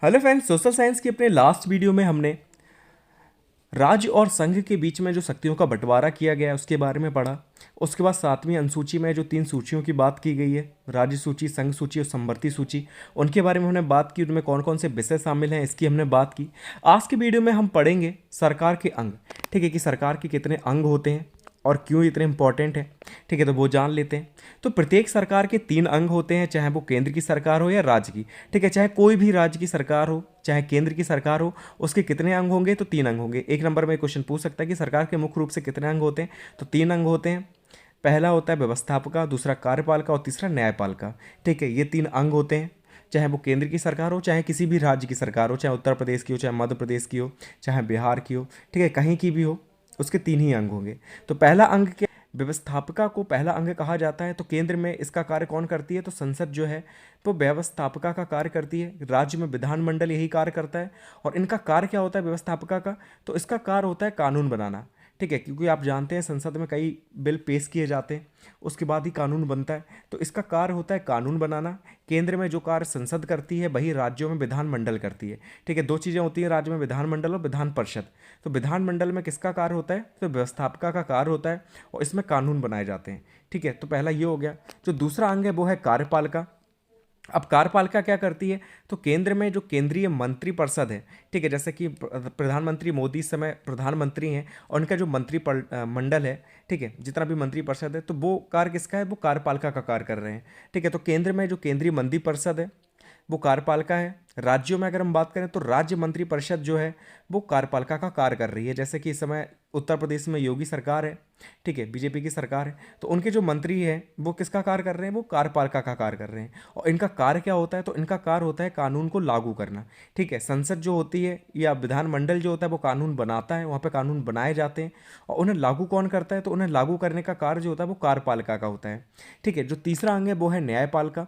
Hello friends, social science की अपने last video में हमने राज्य और संघ के बीच में जो शक्तियों का बंटवारा किया गया है उसके बारे में पढ़ा। उसके बाद सातवीं अनुसूची में जो तीन सूचियों की बात की गई है, राज्य सूची, संघ सूची और समवर्ती सूची, उनके बारे में हमने बात की। उनमें कौन कौन से विषय शामिल हैं इसकी हमने बात की। आज के वीडियो में हम पढ़ेंगे सरकार के अंग। ठीक है, कि सरकार के कितने अंग होते हैं और क्यों इतने इंपॉर्टेंट है। ठीक है, तो वो जान लेते हैं। तो प्रत्येक सरकार के तीन अंग होते हैं, चाहे वो केंद्र की सरकार हो या राज्य की। ठीक है, चाहे कोई भी राज्य की सरकार हो चाहे केंद्र की सरकार हो, उसके कितने अंग होंगे? तो तीन अंग होंगे। एक नंबर में क्वेश्चन पूछ सकता है कि सरकार के मुख्य रूप से कितने अंग होते हैं? तो तीन अंग होते हैं। पहला होता है व्यवस्थापिका, दूसरा कार्यपालिका और तीसरा न्यायपालिका। ठीक है, ये तीन अंग होते हैं। चाहे वो केंद्र की सरकार हो चाहे किसी भी राज्य की सरकार हो, चाहे उत्तर प्रदेश की हो चाहे मध्य प्रदेश की हो चाहे बिहार की हो, ठीक है, कहीं की भी हो, उसके तीन ही अंग होंगे। तो पहला अंग क्या? व्यवस्थापिका को पहला अंग कहा जाता है। तो केंद्र में इसका कार्य कौन करती है? तो संसद जो है वो व्यवस्थापिका का कार्य करती है। राज्य में विधानमंडल यही कार्य करता है। और इनका कार्य क्या होता है व्यवस्थापिका का? तो इसका कार्य होता है कानून बनाना। ठीक है, क्योंकि आप जानते हैं संसद में कई बिल पेश किए जाते हैं, उसके बाद ही कानून बनता है। तो इसका कार्य होता है कानून बनाना। केंद्र में जो कार्य संसद करती है वही राज्यों में विधानमंडल करती है। ठीक है, दो चीज़ें होती हैं राज्य में, विधानमंडल और विधान परिषद। तो विधानमंडल में किसका कार्य होता है? तो व्यवस्थापिका का कार्य होता है और इसमें कानून बनाए जाते हैं। ठीक है, तो पहला ये हो गया। जो दूसरा अंग है वो है कार्यपालिका। अब कार्यपालिका क्या करती है? तो केंद्र में जो केंद्रीय मंत्रिपरिषद है, ठीक है, जैसे कि प्रधानमंत्री मोदी इस समय प्रधानमंत्री हैं और उनका जो मंडल है, ठीक है, जितना भी मंत्रिपरिषद है, तो वो कार्य किसका है? वो कार्यपालिका का कार्य कर रहे हैं। ठीक है, तो केंद्र में जो केंद्रीय मंत्रिपरिषद है वो कार्यपालिका है। राज्यों में अगर हम बात करें तो राज्य मंत्रिपरिषद जो है वो कार्यपालिका का कार्य कर रही है। जैसे कि इस समय उत्तर प्रदेश में योगी सरकार है, ठीक है, बीजेपी की सरकार है, तो उनके जो मंत्री हैं वो किसका कार्य कर रहे हैं? वो कार्यपालिका का कार्य कर रहे हैं। और इनका कार्य क्या होता है? तो इनका कार्य होता है कानून को लागू करना। ठीक है, संसद जो होती है या विधानमंडल जो होता है वो कानून बनाता है, वहाँ पे कानून बनाए जाते हैं और उन्हें लागू कौन करता है? तो उन्हें लागू करने का कार्य जो होता है वो कार्यपालिका का होता है। ठीक है, जो तीसरा अंग है वो है न्यायपालिका।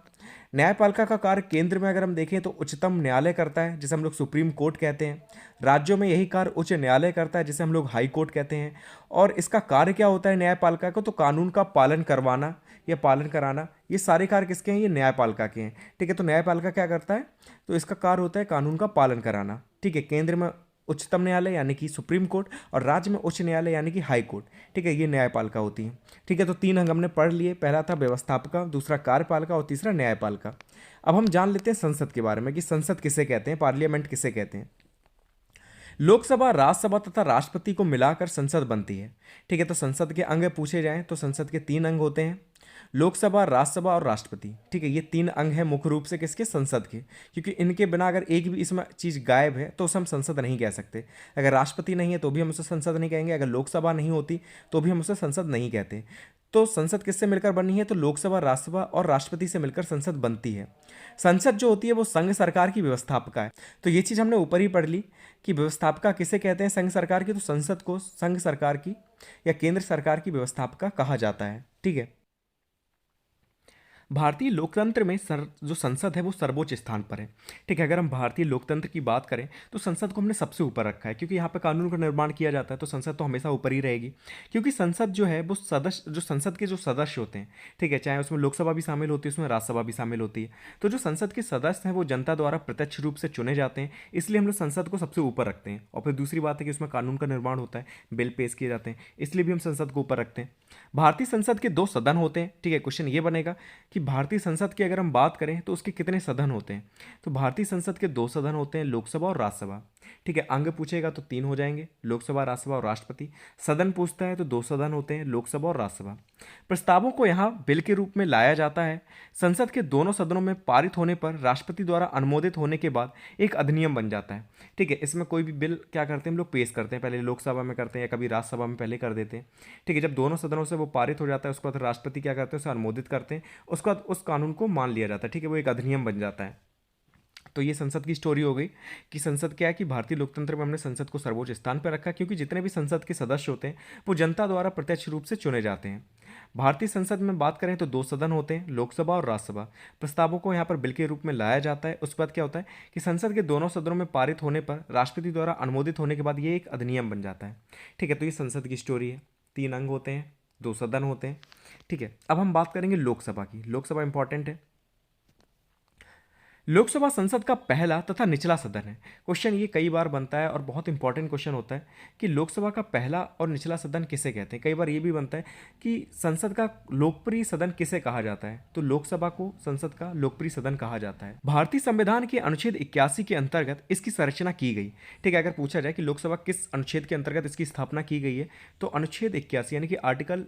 न्यायपालिका का कार्य केंद्र में अगर हम देखें तो उच्चतम न्यायालय करता है, जिसे हम लोग सुप्रीम कोर्ट कहते हैं। राज्यों में यही कार्य उच्च न्यायालय करता है, जिसे हम लोग हाई कोर्ट कहते हैं। और इसका कार्य क्या होता है न्यायपालिका का? तो कानून का पालन करवाना या पालन कराना, ये सारे कार्य किसके हैं? ये न्यायपालिका के हैं। ठीक है, तो न्यायपालिका क्या करता है? तो इसका कार्य होता है कानून का पालन कराना। ठीक है, केंद्र में उच्चतम न्यायालय यानी कि सुप्रीम कोर्ट और राज्य में उच्च न्यायालय यानी कि हाई कोर्ट। ठीक है, ये न्यायपालिका होती है। ठीक है, तो तीन अंग हमने पढ़ लिए। पहला था व्यवस्थापिका, दूसरा कार्यपालिका और तीसरा न्यायपालिका। अब हम जान लेते हैं संसद के बारे में कि संसद किसे कहते हैं, पार्लियामेंट किसे कहते हैं। लोकसभा, राज्यसभा तथा राष्ट्रपति को मिलाकर संसद बनती है। ठीक है, तो संसद के अंग पूछे जाएं तो संसद के तीन अंग होते हैं, लोकसभा, राज्यसभा और राष्ट्रपति। ठीक है, ये तीन अंग हैं मुख्य रूप से किसके? संसद के। क्योंकि इनके बिना अगर एक भी इसमें चीज़ गायब है तो उसे हम संसद नहीं कह सकते। अगर राष्ट्रपति नहीं है तो भी हम उसे संसद नहीं कहेंगे, अगर लोकसभा नहीं होती तो भी हम उसे संसद नहीं कहते। तो संसद किससे मिलकर बनी है? तो लोकसभा, राज्यसभा और राष्ट्रपति से मिलकर संसद बनती है। संसद जो होती है वो संघ सरकार की व्यवस्थापिका है। तो ये चीज़ हमने ऊपर ही पढ़ ली कि व्यवस्थापिका किसे कहते हैं? संघ सरकार की। तो संसद को संघ सरकार की या केंद्र सरकार की व्यवस्थापिका कहा जाता है। ठीक है, भारतीय लोकतंत्र में जो संसद है वो सर्वोच्च स्थान पर है। ठीक है, अगर हम भारतीय लोकतंत्र की बात करें तो संसद को हमने सबसे ऊपर रखा है, क्योंकि यहाँ पे कानून का निर्माण किया जाता है, तो संसद तो हमेशा ऊपर ही रहेगी। क्योंकि संसद जो है वो सदस्य, जो संसद के जो सदस्य होते हैं, ठीक है, चाहे उसमें लोकसभा भी शामिल होती है उसमें राज्यसभा भी शामिल होती है, तो जो संसद के सदस्य हैं वो जनता द्वारा प्रत्यक्ष रूप से चुने जाते हैं, इसलिए हम लोग संसद को सबसे ऊपर रखते हैं। और फिर दूसरी बात है कि उसमें कानून का निर्माण होता है, बिल पेश किए जाते हैं, इसलिए भी हम संसद को ऊपर रखते हैं। भारतीय संसद के दो सदन होते हैं। ठीक है, क्वेश्चन ये बनेगा कि भारतीय संसद की अगर हम बात करें तो उसके कितने सदन होते हैं? तो भारतीय संसद के दो सदन होते हैं, लोकसभा और राज्यसभा। ठीक है, अंग पूछेगा तो तीन हो जाएंगे, लोकसभा, राज्यसभा और राष्ट्रपति। सदन पूछता है तो दो सदन होते हैं, लोकसभा और राज्यसभा। प्रस्तावों को यहाँ बिल के रूप में लाया जाता है। संसद के दोनों सदनों में पारित होने पर राष्ट्रपति द्वारा अनुमोदित होने के बाद एक अधिनियम बन जाता है। ठीक है, इसमें कोई भी बिल क्या करते हैं हम लोग? पेश करते हैं, पहले लोकसभा में करते हैं या कभी राज्यसभा में पहले कर देते हैं। ठीक है, जब दोनों सदनों से वो पारित हो जाता है उसके बाद राष्ट्रपति क्या करते हैं? उसे अनुमोदित करते हैं, उसके बाद उस कानून को मान लिया जाता है। ठीक है, वो एक अधिनियम बन जाता है। तो ये संसद की स्टोरी हो गई कि संसद क्या है कि भारतीय लोकतंत्र में हमने संसद को सर्वोच्च स्थान पर रखा, क्योंकि जितने भी संसद के सदस्य होते हैं वो जनता द्वारा प्रत्यक्ष रूप से चुने जाते हैं। भारतीय संसद में बात करें तो दो सदन होते हैं, लोकसभा और राज्यसभा। प्रस्तावों को यहाँ पर बिल के रूप में लाया जाता है। उसके बाद क्या होता है कि संसद के दोनों सदनों में पारित होने पर राष्ट्रपति द्वारा अनुमोदित होने के बाद ये एक अधिनियम बन जाता है। ठीक है, तो ये संसद की स्टोरी है। तीन अंग होते हैं, दो सदन होते हैं। ठीक है, अब हम बात करेंगे लोकसभा की। लोकसभा इंपॉर्टेंट है। लोकसभा संसद का पहला तथा निचला सदन है। क्वेश्चन ये कई बार बनता है और बहुत इंपॉर्टेंट क्वेश्चन होता है कि लोकसभा का पहला और निचला सदन किसे कहते हैं। कई बार ये भी बनता है कि संसद का लोकप्रिय सदन किसे कहा जाता है, तो लोकसभा को संसद का लोकप्रिय सदन कहा जाता है। भारतीय संविधान के अनुच्छेद 81 के अंतर्गत इसकी संरचना की गई। ठीक है, अगर पूछा जाए कि लोकसभा किस अनुच्छेद के अंतर्गत इसकी स्थापना की गई है, तो अनुच्छेद 81 यानी कि आर्टिकल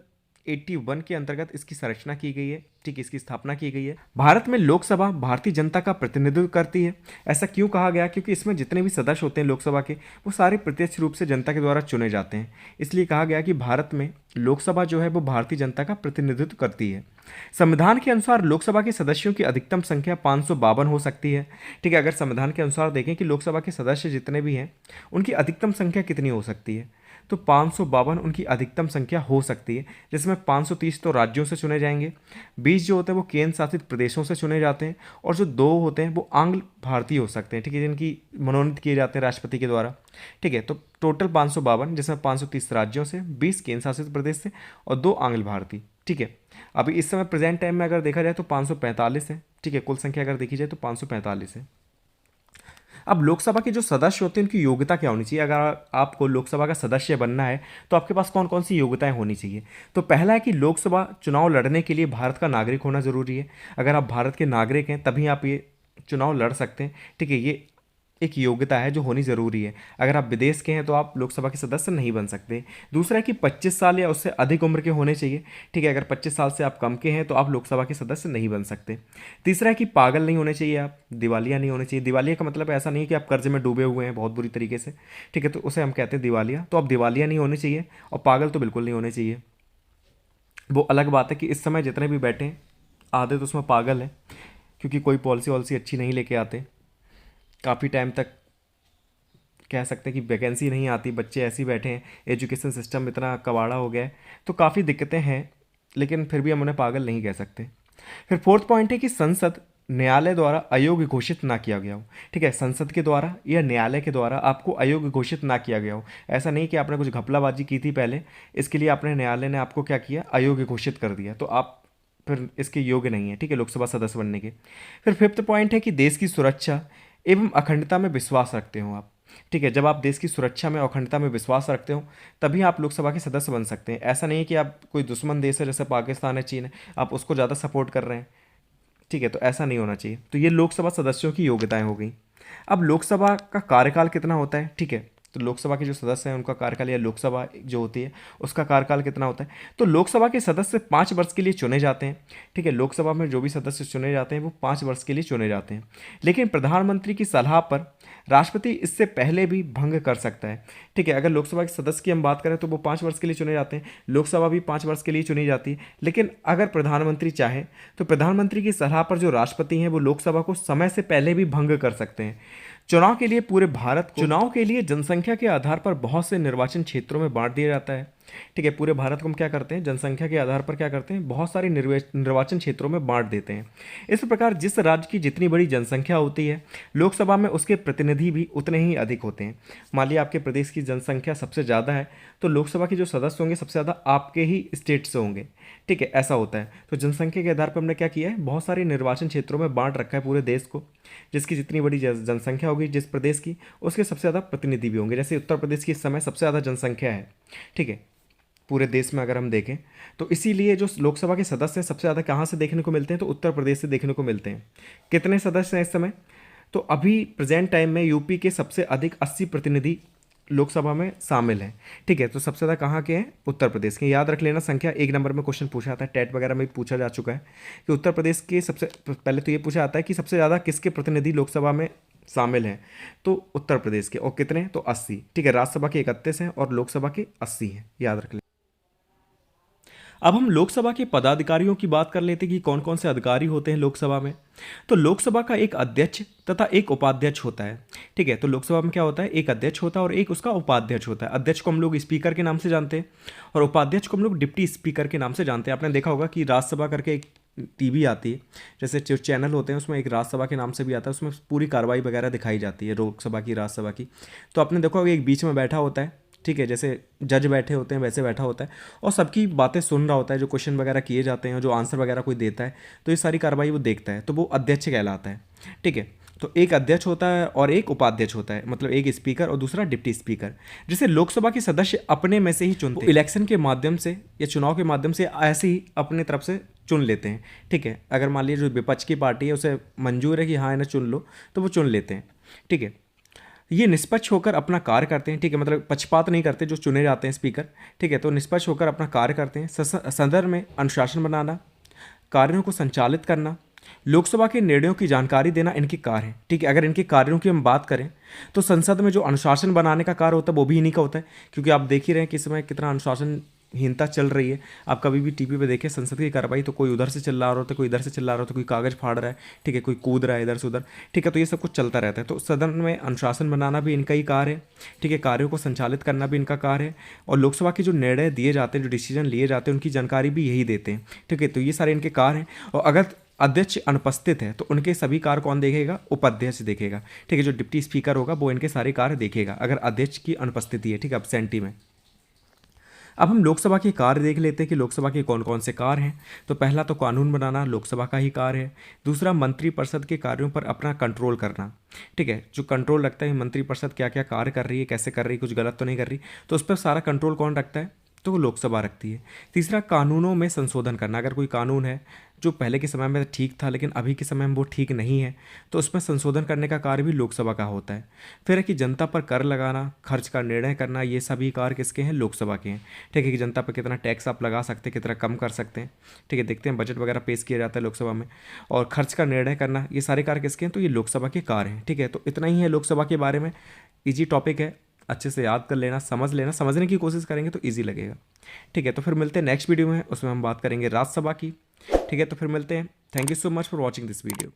81 के अंतर्गत इसकी संरचना की गई है। ठीक, इसकी स्थापना की गई है। भारत में लोकसभा भारतीय जनता का प्रतिनिधित्व करती है। ऐसा क्यों कहा गया? क्योंकि इसमें जितने भी सदस्य होते हैं लोकसभा के, वो सारे प्रत्यक्ष रूप से जनता के द्वारा चुने जाते हैं। इसलिए कहा गया कि भारत में लोकसभा जो है वो भारतीय जनता का प्रतिनिधित्व करती है। संविधान के अनुसार लोकसभा के सदस्यों की अधिकतम संख्या 552 हो सकती है। ठीक है, अगर संविधान के अनुसार देखें कि लोकसभा के सदस्य जितने भी हैं उनकी अधिकतम संख्या कितनी हो सकती है, तो 552 उनकी अधिकतम संख्या हो सकती है, जिसमें 530 तो राज्यों से चुने जाएंगे, 20 जो होते हैं वो केंद्र शासित प्रदेशों से चुने जाते हैं, और जो 2 होते हैं वो आंग्ल भारतीय हो सकते हैं। ठीक है, जिनकी मनोनीत किए जाते हैं राष्ट्रपति के द्वारा। ठीक है, तो टोटल 552, जिसमें 530 राज्यों से, 20 केंद्र शासित प्रदेश से और 2 आंग्ल भारतीय। ठीक है, अभी इस समय प्रेजेंट टाइम में अगर देखा जाए तो 545 है। ठीक है, कुल संख्या अगर देखी जाए तो 545 है। अब लोकसभा के जो सदस्य होते हैं उनकी योग्यता क्या होनी चाहिए? अगर आपको लोकसभा का सदस्य बनना है तो आपके पास कौन कौन सी योग्यताएं होनी चाहिए? तो पहला है कि लोकसभा चुनाव लड़ने के लिए भारत का नागरिक होना ज़रूरी है। अगर आप भारत के नागरिक हैं तभी आप ये चुनाव लड़ सकते हैं। ठीक है, ये एक योग्यता है जो होनी ज़रूरी है। अगर आप विदेश के हैं तो आप लोकसभा के सदस्य नहीं बन सकते। दूसरा है कि 25 साल या उससे अधिक उम्र के होने चाहिए। ठीक है, अगर 25 साल से आप कम के हैं तो आप लोकसभा के सदस्य नहीं बन सकते। तीसरा है कि पागल नहीं होने चाहिए आप, दिवालिया नहीं होने चाहिए। दिवालिया का मतलब ऐसा नहीं है कि आप कर्ज में डूबे हुए हैं बहुत बुरी तरीके से। ठीक है, तो उसे हम कहते हैं दिवालिया। तो आप दिवालिया नहीं होने चाहिए और पागल तो बिल्कुल नहीं होने चाहिए। वो अलग बात है कि इस समय जितने भी बैठे हैं आधे तो उसमें पागल हैं, क्योंकि कोई पॉलिसी वॉलिसी अच्छी नहीं लेके आते। काफ़ी टाइम तक कह सकते हैं कि वैकेंसी नहीं आती, बच्चे ऐसे ही बैठे हैं, एजुकेशन सिस्टम इतना कबाड़ा हो गया है, तो काफ़ी दिक्कतें हैं, लेकिन फिर भी हम उन्हें पागल नहीं कह सकते। फिर फोर्थ पॉइंट है कि संसद न्यायालय द्वारा अयोग्य घोषित ना किया गया हो। ठीक है, संसद के द्वारा या न्यायालय के द्वारा आपको अयोग्य घोषित ना किया गया हो। ऐसा नहीं कि आपने कुछ घपलाबाजी की थी पहले, इसके लिए आपने न्यायालय ने आपको क्या किया, अयोग्य घोषित कर दिया, तो आप फिर इसके योग्य नहीं है। ठीक है, लोकसभा सदस्य बनने के। फिर फिफ्थ पॉइंट है कि देश की सुरक्षा एवं अखंडता में विश्वास रखते हो आप। ठीक है, जब आप देश की सुरक्षा में अखंडता में विश्वास रखते हो तभी आप लोकसभा के सदस्य बन सकते हैं। ऐसा नहीं है कि आप कोई दुश्मन देश है जैसे पाकिस्तान है, चीन है, आप उसको ज़्यादा सपोर्ट कर रहे हैं। ठीक है, तो ऐसा नहीं होना चाहिए। तो ये लोकसभा सदस्यों की योग्यताएं हो गई। अब लोकसभा का कार्यकाल कितना होता है? ठीक है, तो लोकसभा के जो सदस्य हैं उनका कार्यकाल, या लोकसभा जो होती है उसका कार्यकाल कितना होता है? तो लोकसभा के सदस्य 5 वर्ष के लिए चुने जाते हैं। ठीक है, लोकसभा में जो भी सदस्य चुने जाते हैं वो 5 वर्ष के लिए चुने जाते हैं, लेकिन प्रधानमंत्री की सलाह पर राष्ट्रपति इससे पहले भी भंग कर सकता है। ठीक है, अगर लोकसभा के सदस्य की हम बात करें तो वो 5 वर्ष के लिए चुने जाते हैं, लोकसभा भी 5 वर्ष के लिए चुनी जाती है, लेकिन अगर प्रधानमंत्री चाहे तो प्रधानमंत्री की सलाह पर जो राष्ट्रपति हैं वो लोकसभा को समय से पहले भी भंग कर सकते हैं। चुनाव के लिए पूरे भारत को, चुनाव के लिए जनसंख्या के आधार पर बहुत से निर्वाचन क्षेत्रों में बांट दिया जाता है। ठीक है, पूरे भारत को हम क्या करते हैं, जनसंख्या के आधार पर क्या करते हैं, बहुत सारे निर्वाचन क्षेत्रों में बांट देते हैं। इस प्रकार जिस राज्य की जितनी बड़ी जनसंख्या होती है लोकसभा में उसके प्रतिनिधि भी उतने ही अधिक होते हैं। मान लिया आपके प्रदेश की जनसंख्या सबसे ज़्यादा है तो लोकसभा के जो सदस्य होंगे सबसे ज़्यादा आपके ही स्टेट से होंगे। ठीक है, ऐसा होता है। तो जनसंख्या के आधार पर हमने क्या किया है, बहुत सारे निर्वाचन क्षेत्रों में बांट रखा है पूरे देश को। जिसकी जितनी बड़ी जनसंख्या होगी जिस प्रदेश की, उसके सबसे ज़्यादा प्रतिनिधि भी होंगे। जैसे उत्तर प्रदेश की इस समय सबसे ज़्यादा जनसंख्या है। ठीक है, पूरे देश में अगर हम देखें तो इसीलिए जो लोकसभा के सदस्य हैं सबसे ज़्यादा कहाँ से देखने को मिलते हैं, तो उत्तर प्रदेश से देखने को मिलते हैं। कितने सदस्य हैं इस समय? तो अभी प्रेजेंट टाइम में यूपी के सबसे अधिक 80 प्रतिनिधि लोकसभा में शामिल हैं। ठीक है, तो सबसे ज़्यादा कहाँ के हैं? उत्तर प्रदेश के। याद रख लेना, संख्या 1 नंबर में क्वेश्चन पूछा जाता है, टेट वगैरह में भी पूछा जा चुका है कि उत्तर प्रदेश के सबसे पहले तो ये पूछा जाता है कि सबसे ज़्यादा किसके प्रतिनिधि लोकसभा में शामिल हैं, तो उत्तर प्रदेश के। और कितने? तो 80। ठीक है, राज्यसभा के 31 हैं और लोकसभा के 80 हैं, याद रख लें। अब हम लोकसभा के पदाधिकारियों की बात कर लेते हैं कि कौन कौन से अधिकारी होते हैं लोकसभा में। तो लोकसभा का एक अध्यक्ष तथा एक उपाध्यक्ष होता है। ठीक है, तो लोकसभा में क्या होता है, एक अध्यक्ष होता है और एक उसका उपाध्यक्ष होता है। अध्यक्ष को हम लोग स्पीकर के नाम से जानते हैं और उपाध्यक्ष को हम लोग डिप्टी स्पीकर के नाम से जानते हैं। आपने देखा होगा कि राज्यसभा करके एक टीवी आती है, जैसे जो चैनल होते हैं उसमें एक राज्यसभा के नाम से भी आता है, उसमें पूरी कार्रवाई वगैरह दिखाई जाती है लोकसभा की, राज्यसभा की। तो आपने देखा होगा एक बीच में बैठा होता है। ठीक है, जैसे जज बैठे होते हैं वैसे बैठा होता है और सबकी बातें सुन रहा होता है, जो क्वेश्चन वगैरह किए जाते हैं, जो आंसर वगैरह कोई देता है तो ये सारी कार्रवाई वो देखता है, तो वो अध्यक्ष कहलाता है। ठीक है। तो एक अध्यक्ष होता है और एक उपाध्यक्ष होता है, मतलब एक स्पीकर और दूसरा डिप्टी स्पीकर, जिसे लोकसभा के सदस्य अपने में से ही चुनते हैं। इलेक्शन के माध्यम से या चुनाव के माध्यम से ऐसे ही अपने तरफ से चुन लेते हैं। ठीक है, अगर मान लीजिए जो विपक्ष की पार्टी है उसे मंजूर है कि हाँ इन्हें चुन लो, तो वो चुन लेते हैं। ठीक है, ये निष्पक्ष होकर अपना कार्य करते हैं। ठीक है, मतलब पक्षपात नहीं करते जो चुने जाते हैं स्पीकर। ठीक है, तो निष्पक्ष होकर अपना कार्य करते हैं। सदन में अनुशासन बनाना, कार्यों को संचालित करना, लोकसभा के निर्णयों की जानकारी देना इनके कार्य है। ठीक है, अगर इनके कार्यों की हम बात करें तो संसद में जो अनुशासन बनाने का कार्य होता है वो भी इन्हीं का होता है, क्योंकि आप देख ही रहे हैं कि इस समय कितना अनुशासनहीनता चल रही है। आप कभी भी टीवी पे देखें संसद की कार्रवाई, तो कोई उधर से चिल्ला रहा होता है, कोई इधर से चिल्ला रहा होता है, कोई कागज फाड़ रहा है, ठीक है, कोई कूद रहा है इधर से उधर। ठीक है, तो ये सब कुछ चलता रहता है। तो सदन में अनुशासन बनाना भी इनका ही कार्य है। ठीक है, कार्यों को संचालित करना भी इनका कार्य है, और लोकसभा के जो निर्णय दिए जाते हैं, जो डिसीजन लिए जाते हैं, उनकी जानकारी भी यही देते हैं। ठीक है, तो ये सारे इनके कार्य हैं। और अगर अध्यक्ष अनुपस्थित है तो उनके सभी कार्य कौन देखेगा? उपाध्यक्ष देखेगा। ठीक है, जो डिप्टी स्पीकर होगा वो इनके सारे कार्य देखेगा अगर अध्यक्ष की अनुपस्थिति है। ठीक है, अब्सेंटी में। अब हम लोकसभा के कार्य देख लेते हैं कि लोकसभा के कौन कौन से कार्य हैं। तो पहला तो कानून बनाना लोकसभा का ही कार्य है। दूसरा, मंत्रिपरिषद के कार्यों पर अपना कंट्रोल करना। ठीक है, जो कंट्रोल रखता है मंत्रिपरिषद क्या क्या कार्य कर रही है, कैसे कर रही है, कुछ गलत तो नहीं कर रही, तो उस पर सारा कंट्रोल कौन रखता है? तो वो लोकसभा रखती है। तीसरा, कानूनों में संशोधन करना। अगर कोई कानून है जो पहले के समय में ठीक था लेकिन अभी के समय में वो ठीक नहीं है, तो उसमें संशोधन करने का कार्य भी लोकसभा का होता है। फिर है कि जनता पर कर लगाना, खर्च का निर्णय करना, ये सभी कार्य किसके हैं? लोकसभा के हैं। ठीक है, कि जनता पर कितना टैक्स आप लगा सकते हैं, कितना कम कर सकते हैं। ठीक है, देखते हैं बजट वगैरह पेश किया जाता है लोकसभा में, और खर्च का निर्णय करना, ये सारे कार्य किसके हैं? तो ये लोकसभा के कार्य हैं। ठीक है, तो इतना ही है लोकसभा के बारे में। ईजी टॉपिक है, अच्छे से याद कर लेना, समझ लेना, समझने की कोशिश करेंगे तो ईजी लगेगा। ठीक है, तो फिर मिलते हैं नेक्स्ट वीडियो में, उसमें हम बात करेंगे राज्यसभा की। ठीक है, तो फिर मिलते हैं। Thank you so much for watching this video.